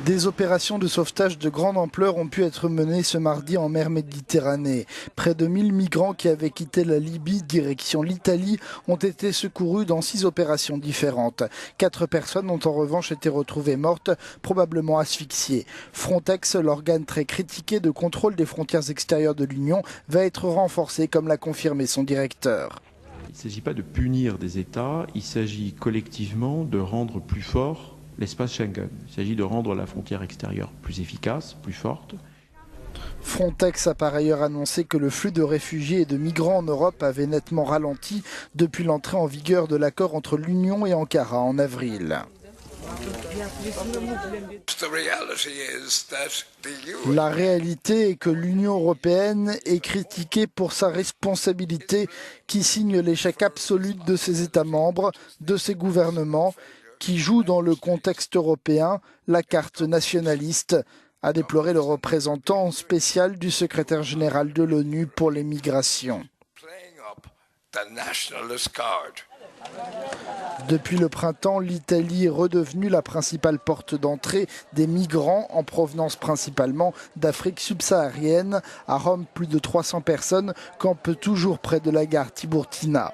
Des opérations de sauvetage de grande ampleur ont pu être menées ce mardi en mer Méditerranée. Près de 1000 migrants qui avaient quitté la Libye direction l'Italie ont été secourus dans 6 opérations différentes. 4 personnes ont en revanche été retrouvées mortes, probablement asphyxiées. Frontex, l'organe très critiqué de contrôle des frontières extérieures de l'Union, va être renforcé comme l'a confirmé son directeur. Il ne s'agit pas de punir des États, il s'agit collectivement de rendre plus fort l'espace Schengen. Il s'agit de rendre la frontière extérieure plus efficace, plus forte. Frontex a par ailleurs annoncé que le flux de réfugiés et de migrants en Europe avait nettement ralenti depuis l'entrée en vigueur de l'accord entre l'Union et Ankara en avril. La réalité est que l'Union européenne est critiquée pour sa responsabilité qui signe l'échec absolu de ses États membres, de ses gouvernements, qui jouent dans le contexte européen la carte nationaliste, a déploré le représentant spécial du secrétaire général de l'ONU pour les migrations. Depuis le printemps, l'Italie est redevenue la principale porte d'entrée des migrants en provenance principalement d'Afrique subsaharienne. À Rome, plus de 300 personnes campent toujours près de la gare Tiburtina.